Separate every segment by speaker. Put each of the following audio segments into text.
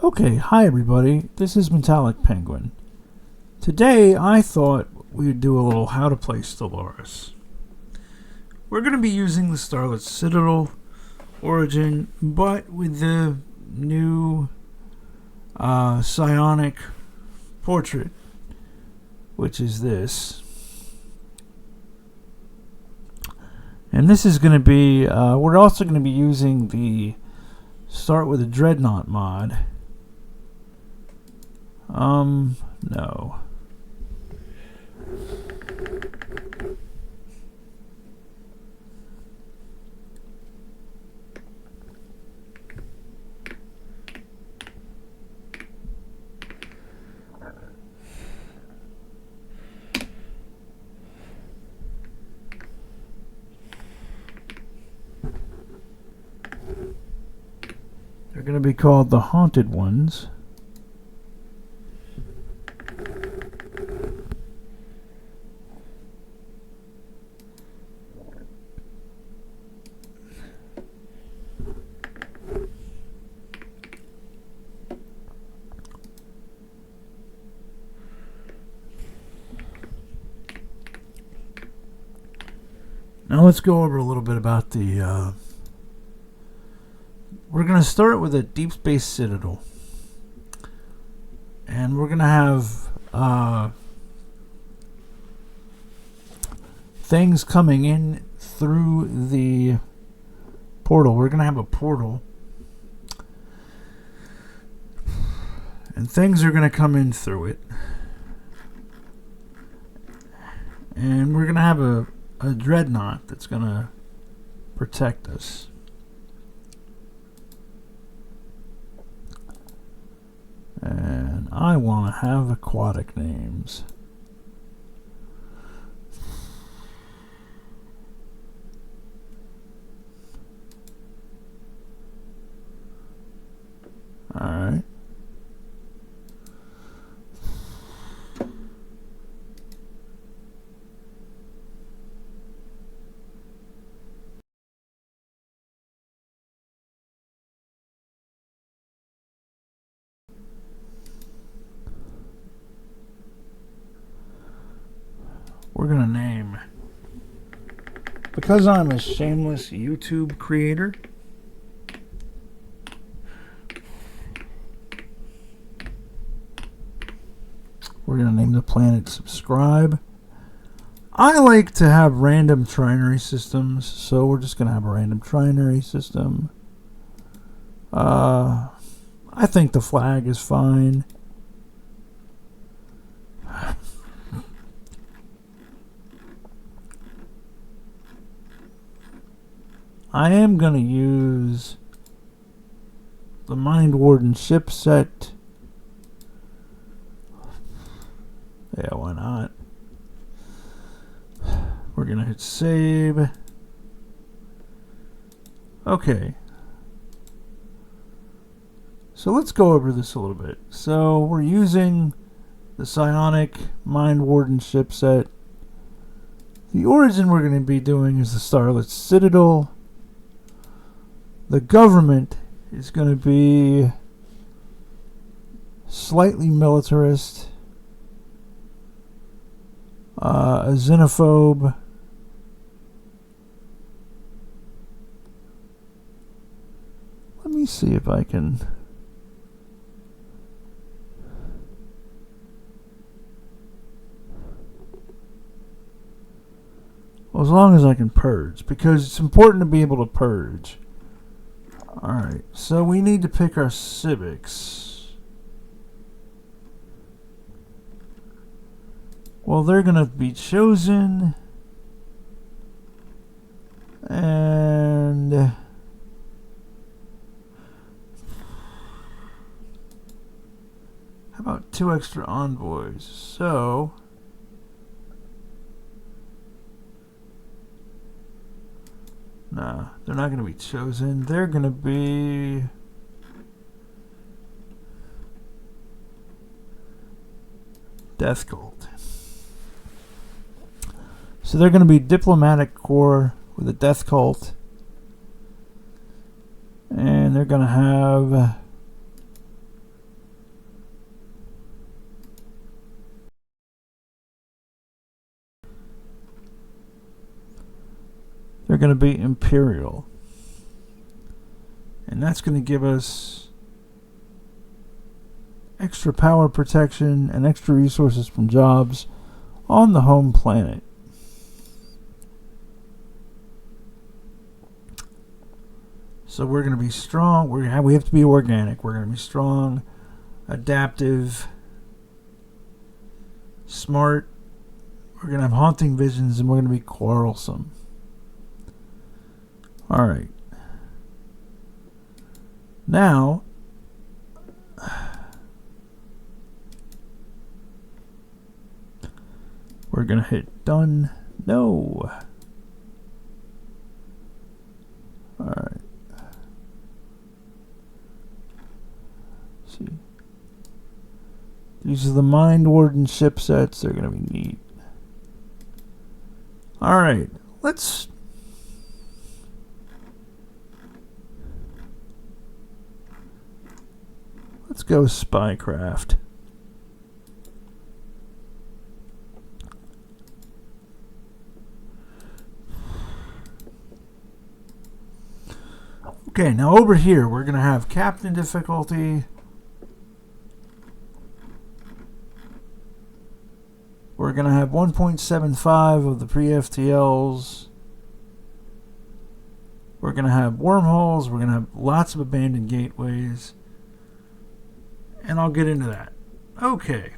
Speaker 1: Okay, hi everybody, this is Metallic Penguin. Today I thought we'd do a little how to play Stellaris. We're going to be using the Starlit Citadel origin, but with the new psionic portrait, which is this. And this is going to be, we're also going to be using the Start with a Dreadnought mod. No. They're going to be called the Haunted Ones. Now let's go over a little bit about the, we're going to start with a Deep Space Citadel. And we're going to have things coming in through the portal. We're going to have a portal. And things are going to come in through it. And we're going to have a dreadnought that's going to protect us. And I want to have aquatic names. All right. We're going to name, because I'm a shameless YouTube creator, we're going to name the planet Subscribe. I like to have random trinary systems, so we're just going to have a random trinary system. I think the flag is fine. I am going to use the Mind Warden ship set. Yeah, why not? We're going to hit save. Okay. So let's go over this a little bit. So we're using the psionic Mind Warden ship set. The origin we're going to be doing is the Starlit Citadel. The government is going to be slightly militarist, a xenophobe, let me see if I can as long as I can purge, because it's important to be able to purge. Alright, so we need to pick our civics. Well, they're going to be chosen. And how about 2 extra envoys? So nah, they're not going to be chosen. They're going to be Death Cult. So they're going to be Diplomatic Corps with a Death Cult. And they're going to have going to be Imperial. And that's going to give us extra power protection and extra resources from jobs on the home planet. So we're going to be strong. We have to be organic. We're going to be strong, adaptive, smart. We're going to have haunting visions, and we're going to be quarrelsome. All right. Now, we're going to hit done. No. All right. Let's see. These are the Mind Warden ship sets. They're going to be neat. All right. Let's go spycraft. Okay, now over here we're going to have captain difficulty. We're going to have 1.75 of the pre-FTLs. We're going to have wormholes. We're going to have lots of abandoned gateways. And I'll get into that. Okay.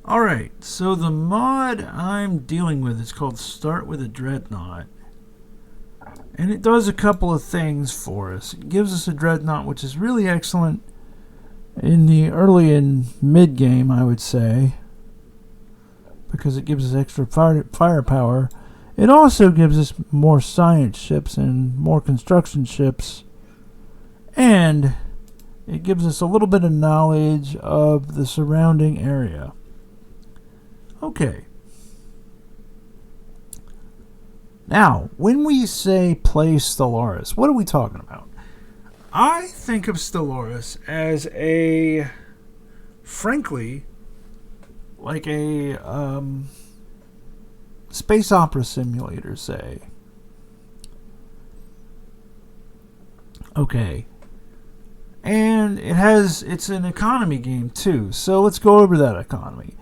Speaker 1: Alright, so the mod I'm dealing with is called Start with a Dreadnought. And it does a couple of things for us. It gives us a Dreadnought, which is really excellent in the early and mid game, I would say, because it gives us extra firepower. It also gives us more science ships and more construction ships, and it gives us a little bit of knowledge of the surrounding area. Okay. Now, when we say play Stellaris, what are we talking about? I think of Stellaris as a, frankly, like a space opera simulator, say. Okay. And it's an economy game too, so let's go over that economy.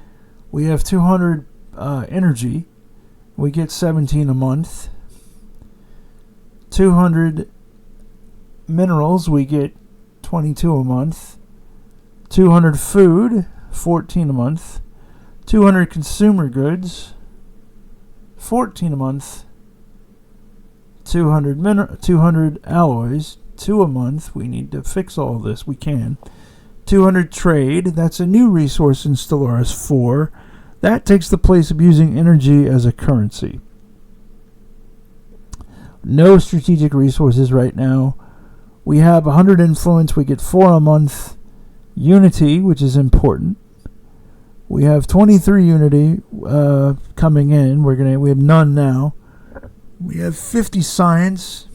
Speaker 1: We have 200 energy. We get 17 a month. 200 minerals. We get 22 a month. 200 food. 14 a month. 200 consumer goods. 14 a month. 200 alloys. 2 a month. We need to fix all of this. We can. 200 trade. That's a new resource in Stellaris 4. That takes the place of using energy as a currency. No strategic resources right now. We have 100 influence. We get 4 a month. Unity, which is important. We have 23 unity coming in. We have none now. We have 50 science,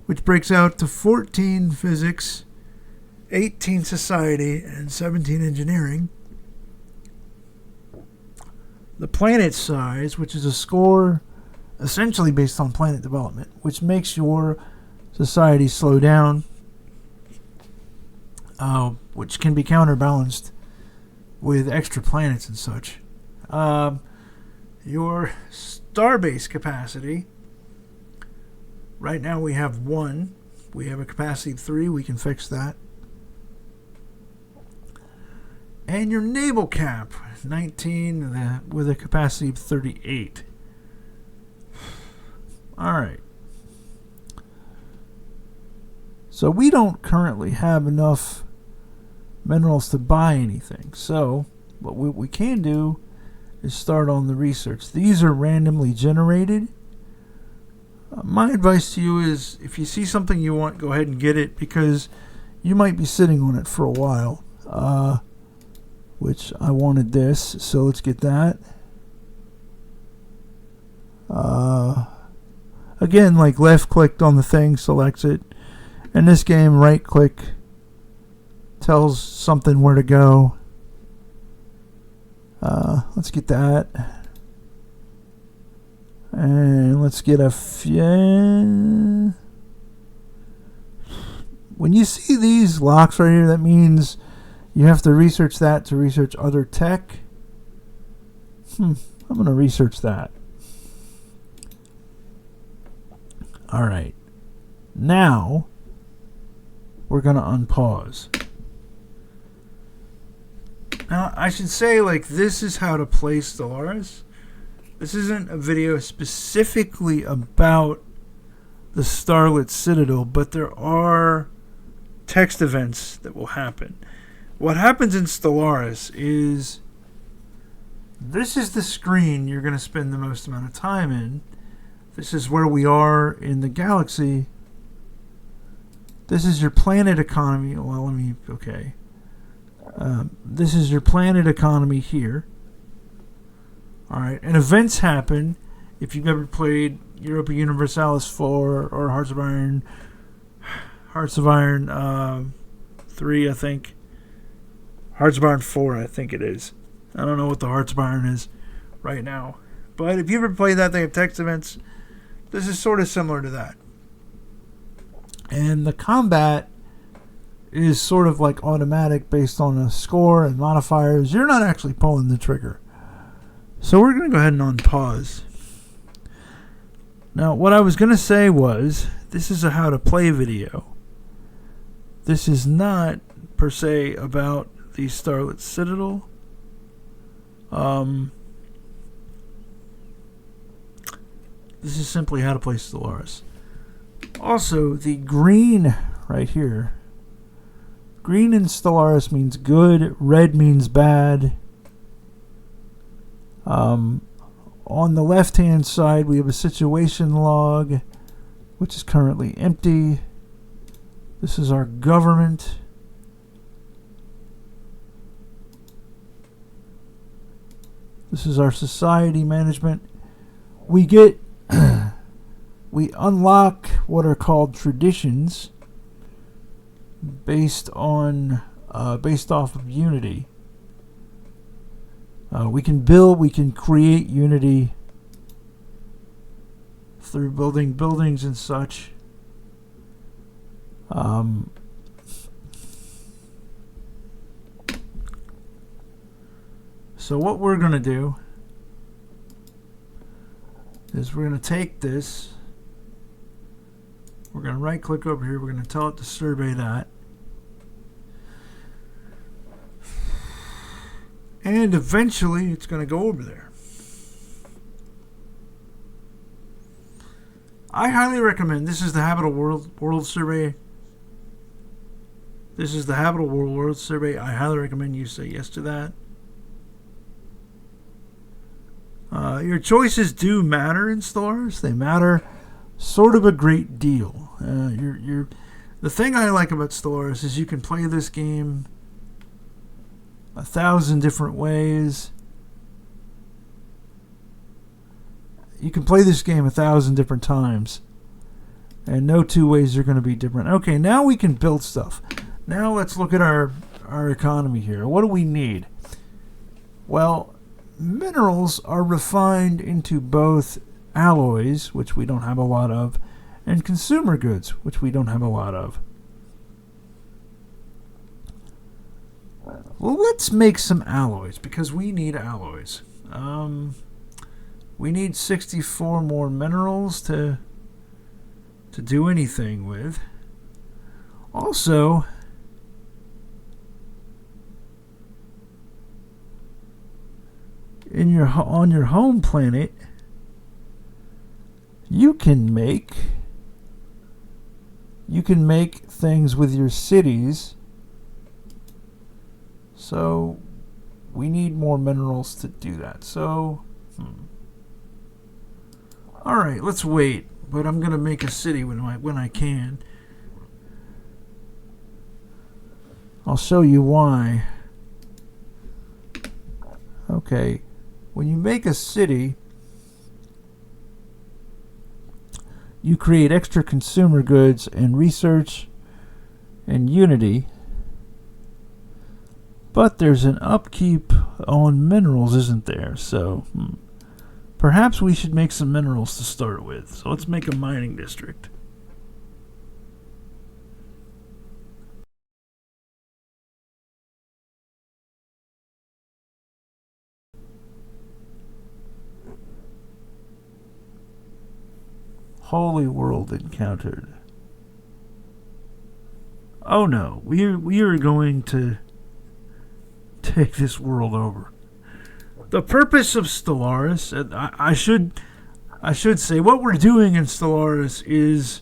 Speaker 1: which breaks out to 14 physics, 18 society, and 17 engineering. The planet size, which is a score essentially based on planet development, which makes your society slow down, which can be counterbalanced with extra planets and such. Your starbase capacity, right now we have 1. We have a capacity of 3. We can fix that. And your naval cap, 19 with a capacity of 38. Alright. So we don't currently have enough minerals to buy anything. So what we can do is start on the research. These are randomly generated. My advice to you is if you see something you want, go ahead and get it, because you might be sitting on it for a while. which I wanted this, so let's get that. Again, like left clicked on the thing selects it. In this game, right click tells something where to go. Let's get that. And let's get a when you see these locks right here, that means you have to research that to research other tech. I'm going to research that. Alright. Now, we're going to unpause. Now, I should say, like, this is how to play Stellaris. This isn't a video specifically about the Starlit Citadel, but there are text events that will happen. What happens in Stellaris is this is the screen you're going to spend the most amount of time in. This is where we are in the galaxy. This is your planet economy. Well, okay. This is your planet economy here. Alright, and events happen. If you've ever played Europa Universalis 4 or Hearts of Iron 3, I think. Hearts of Iron 4, I think it is. I don't know what the Hearts of Iron is right now. But if you ever played that, they have text events. This is sort of similar to that. And the combat is sort of like automatic based on a score and modifiers. You're not actually pulling the trigger. So we're going to go ahead and unpause. Now, what I was going to say was, this is a how to play video. This is not, per se, about the Starlit Citadel. This is simply how to play Stellaris. Also, the green right here. Green in Stellaris means good. Red means bad. On the left-hand side, we have a situation log, which is currently empty. This is our government. This is our society management. We get we unlock what are called traditions based off of unity. We can create unity through building buildings and such. So what we're going to do is we're going to take this, we're going to right click over here, we're going to tell it to survey that, and eventually it's going to go over there. I highly recommend, this is the Habitable World Survey. This is the Habitable World Survey. I highly recommend you say yes to that. Your choices do matter in Stellaris. They matter sort of a great deal. The thing I like about Stellaris is you can play this game 1,000 different ways. You can play this game 1,000 different times, and no two ways are going to be different. Okay, now we can build stuff. Now let's look at our economy here. What do we need? Well, minerals are refined into both alloys, which we don't have a lot of, and consumer goods, which we don't have a lot of. Well, let's make some alloys, because we need alloys. We need 64 more minerals to do anything with. Also, on your home planet, you can make things with your cities. So we need more minerals to do that. So all right, let's wait. But I'm gonna make a city when I can. I'll show you why. Okay, when you make a city, you create extra consumer goods and research and Unity. But there's an upkeep on minerals, isn't there? So perhaps we should make some minerals to start with. So let's make a mining district. Holy world encountered. Oh no, we are going to take this world over. The purpose of Stellaris, and I should say, what we're doing in Stellaris is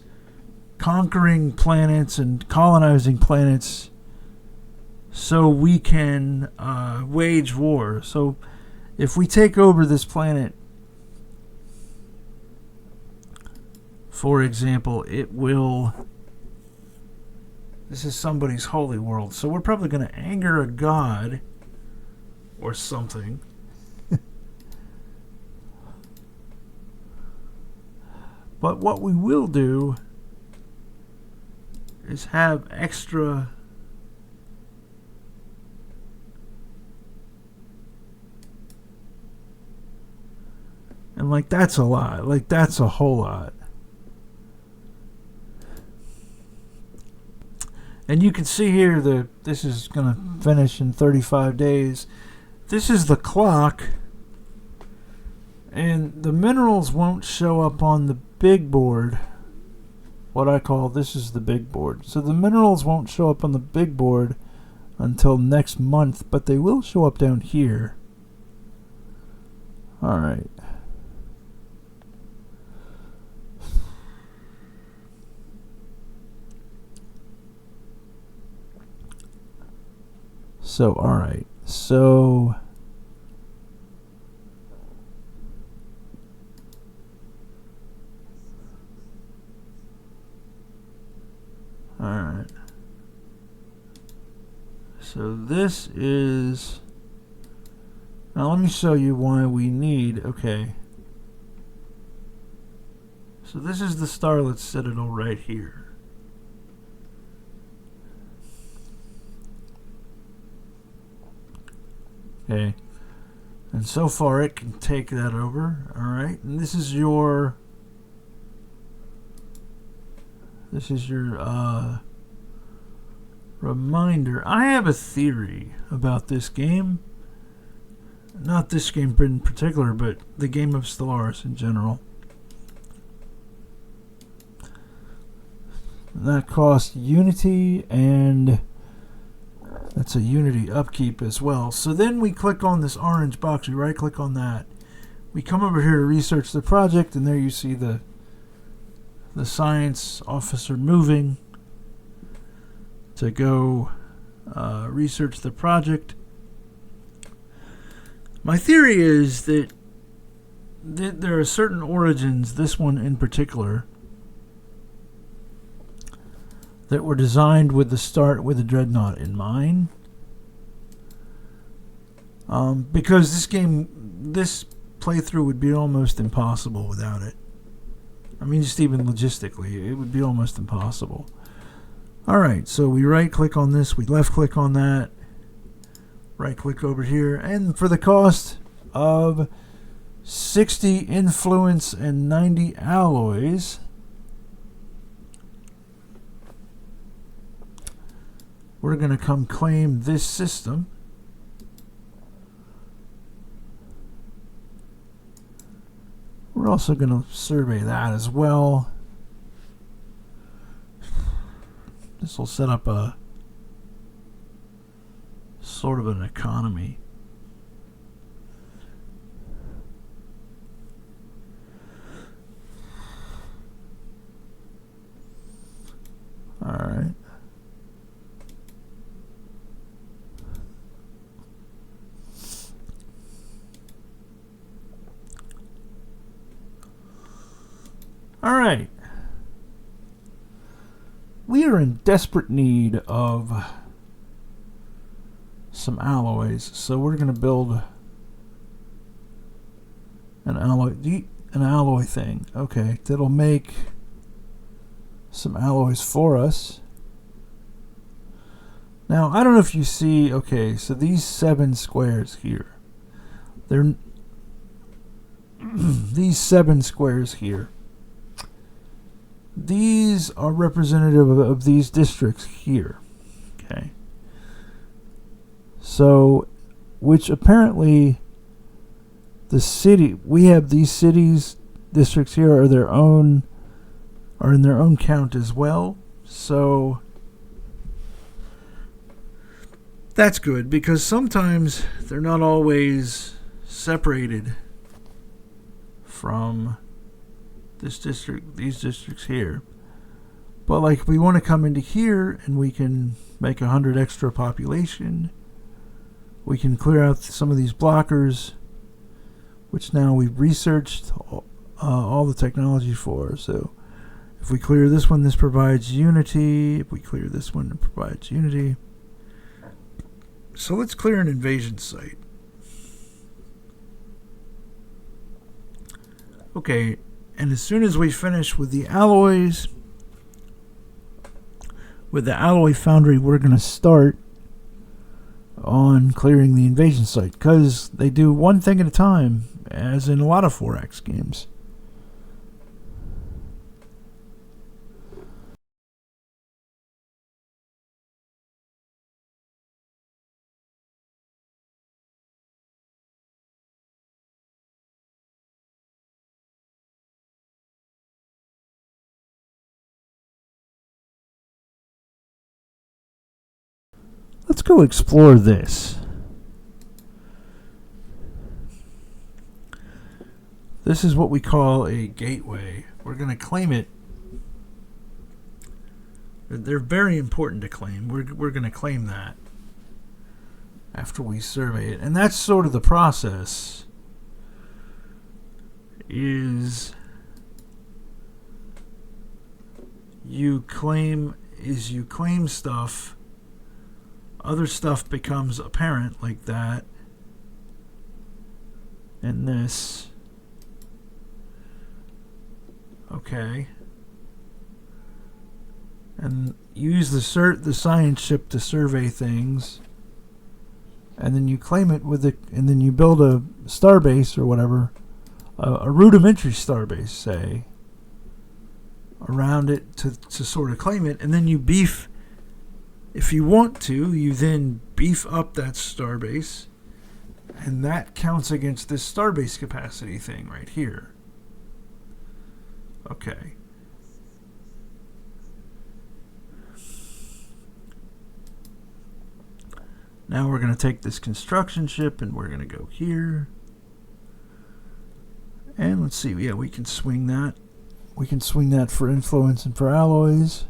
Speaker 1: conquering planets and colonizing planets so we can wage war. So if we take over this planet, for example, it will... This is somebody's holy world, so we're probably going to anger a god or something. But what we will do is have extra... And like, that's a lot. Like, that's a whole lot. And you can see here that this is going to finish in 35 days. This is the clock. And the minerals won't show up on the big board. What I call, this is the big board. So the minerals won't show up on the big board until next month, but they will show up down here. Alright. So, alright. So... Alright. So this is... Now let me show you why we need... Okay. So this is the Starlit Citadel right here. Okay. And so far it can take that over. Alright. And this is your... This is your reminder. I have a theory about this game. Not this game in particular, but the game of Stellaris in general. That costs Unity, and that's a Unity upkeep as well. So then we click on this orange box. We right click on that. We come over here to research the project, and there you see the science officer moving to go research the project. My theory is that there are certain origins, this one in particular, that were designed with the start with the Dreadnought in mind. Because this playthrough would be almost impossible without it. I mean, just even logistically, it would be almost impossible. Alright, so we right click on this, we left click on that, right click over here, and for the cost of 60 influence and 90 alloys, we're going to come claim this system. We're also going to survey that as well. This will set up a sort of an economy. All right. All right. We are in desperate need of some alloys, so we're going to build an alloy thing. Okay, that'll make some alloys for us. Now, I don't know if you see, okay, so these 7 squares here, they're these 7 squares here, these are representative of these districts here. Okay, so which apparently we have these cities, districts here are in their own count as well. So that's good, because sometimes they're not always separated from this district, these districts here. But like if we want to come into here and we can make 100 extra population, we can clear out some of these blockers, which now we've researched all the technology for. So if we clear this one, this provides unity. If we clear this one, it provides unity. So let's clear an invasion site. Okay, and as soon as we finish with the alloys, with the alloy foundry, we're going to start on clearing the invasion site, because they do one thing at a time, as in a lot of 4X games. Let's go explore this. This is what we call a gateway. We're going to claim it. They're very important to claim. We're going to claim that after we survey it. And that's sort of the process. You claim stuff. Other stuff becomes apparent, like that. And this. Okay. And use the science ship to survey things. And then you claim it with and then you build a starbase or whatever. A rudimentary starbase, say, around it to sort of claim it. And then you beef. If you want to, you then beef up that starbase, and that counts against this starbase capacity thing right here. Okay. Now we're going to take this construction ship and we're going to go here. And let's see, yeah, we can swing that. We can swing that for influence and for alloys.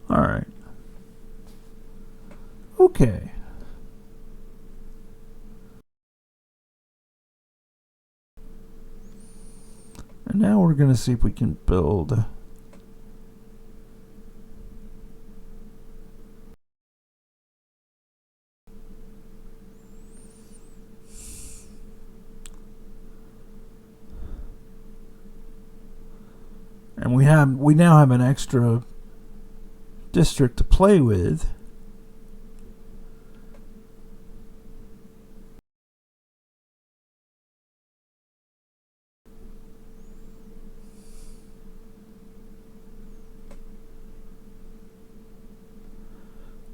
Speaker 1: All right. Okay. And now we're going to see if we can build and we now have an extra district to play with.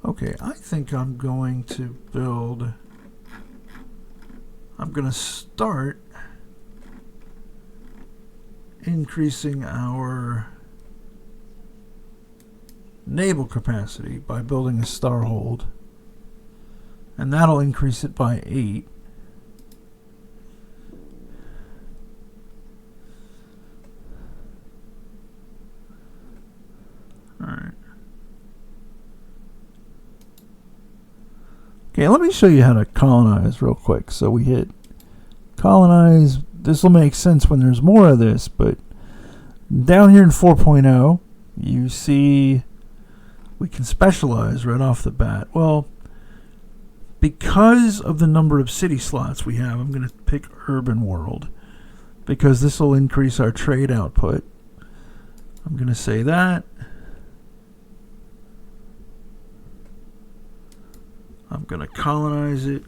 Speaker 1: Okay, I think I'm going to start increasing our naval capacity by building a starhold, and that'll increase it by 8. Alright. Okay, let me show you how to colonize real quick. So we hit colonize. This will make sense when there's more of this, but Down here in 4.0, you see we can specialize right off the bat. Well, because of the number of city slots we have, I'm going to pick Urban World because this will increase our trade output. I'm going to say that. I'm going to colonize it.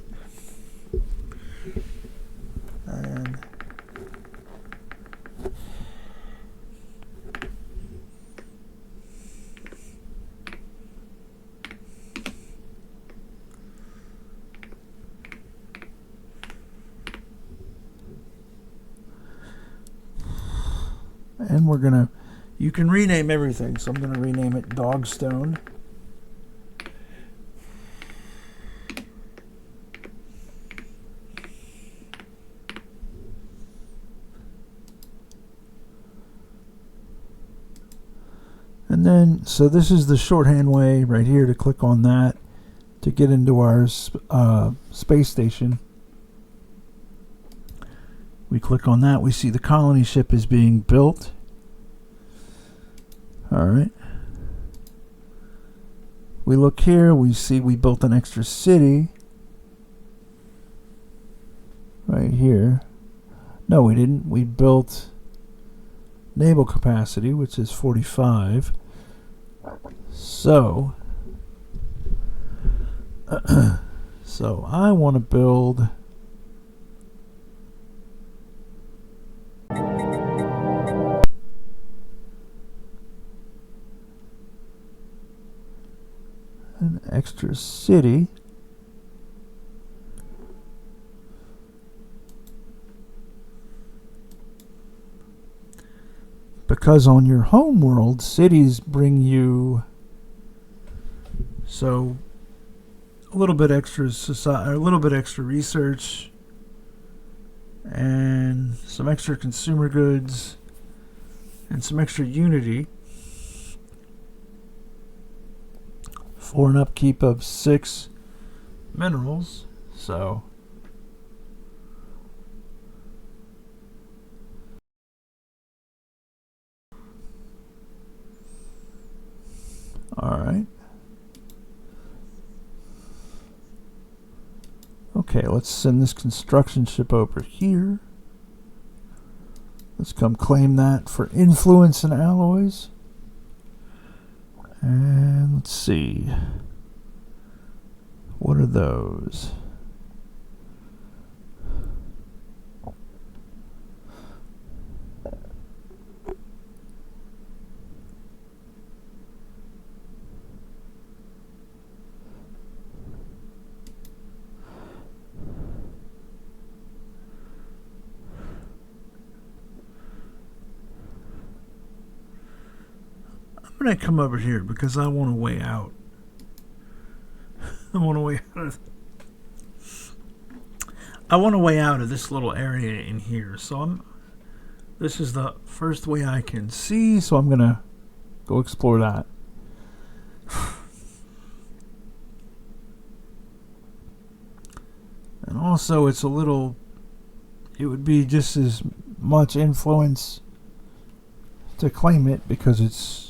Speaker 1: And we're going to, you can rename everything, so I'm going to rename it Dogstone. And then, so this is the shorthand way right here to click on that to get into our space station. We click on that, we see the colony ship is being built. Alright. We look here, we see we built an extra city. Right here. No, we didn't. We built naval capacity, which is 45. So, so I want to build an extra city. Because on your home world, cities bring you a little bit extra society, a little bit extra research, and some extra consumer goods, and some extra unity for an upkeep of 6 minerals. So alright. Okay, let's send this construction ship over here. Let's come claim that for influence and alloys. And let's see. What are those? I'm going to come over here because I want to weigh out. I want to weigh out of this little area in here. So this is the first way I can see, so I'm going to go explore that. And also it would be just as much influence to claim it because it's,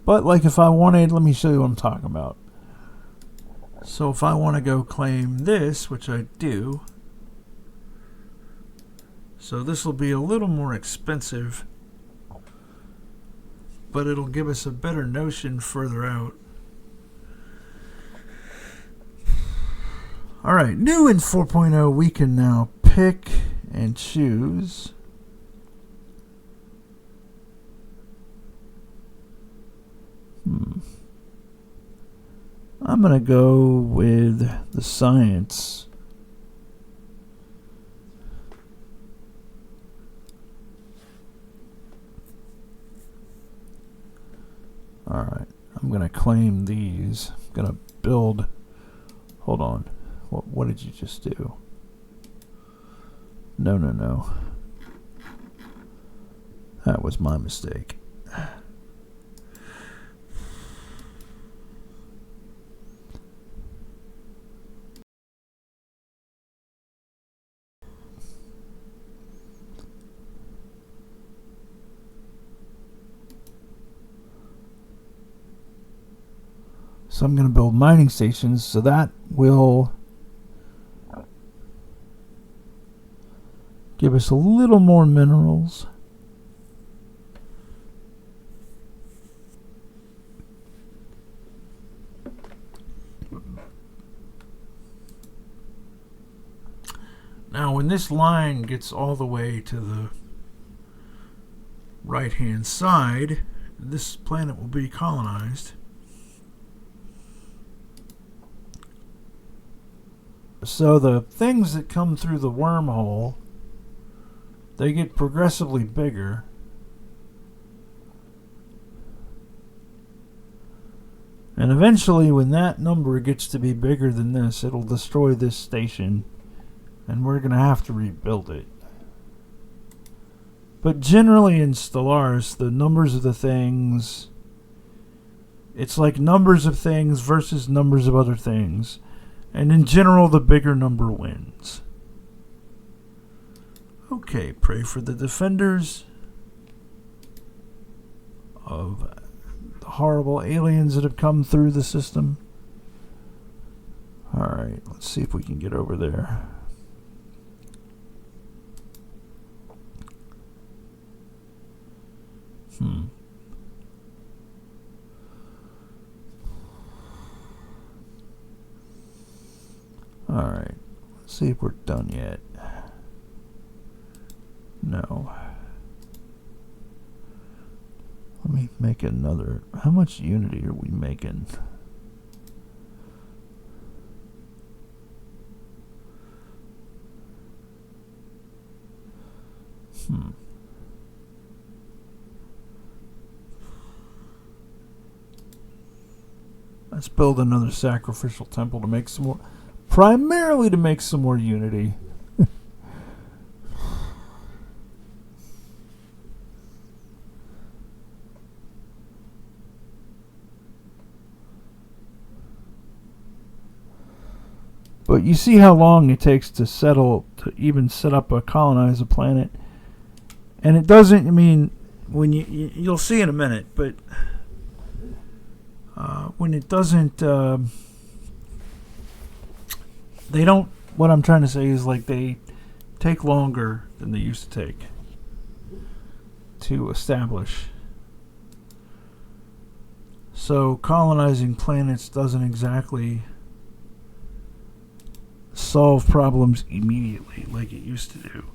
Speaker 1: but like if I wanted, let me show you what I'm talking about. So if I want to go claim this, which I do, so this will be a little more expensive, but it'll give us a better notion further out. Alright, new in 4.0, we can now pick and choose. I'm going to go with the science. Alright, I'm going to claim these. I'm going to build. Hold on. What did you just do? No. That was my mistake. So I'm going to build mining stations, so that will give us a little more minerals. Now, when this line gets all the way to the right-hand side, this planet will be colonized. So the things that come through the wormhole, they get progressively bigger. And eventually, when that number gets to be bigger than this, it'll destroy this station. And we're going to have to rebuild it. But generally in Stellaris, the numbers of the things, it's like numbers of things versus numbers of other things. And in general, the bigger number wins. Okay, pray for the defenders of the horrible aliens that have come through the system. Alright, let's see if we can get over there. Alright, let's see if we're done yet. No. Let me make another. How much unity are we making? Let's build another sacrificial temple to make some more, primarily to make some more unity. But you see how long it takes to settle, to even set up colonize a planet. And it doesn't, I mean, when you'll see in a minute, but when it doesn't, they don't, what I'm trying to say is like they take longer than they used to take to establish. So colonizing planets doesn't exactly solve problems immediately like it used to do.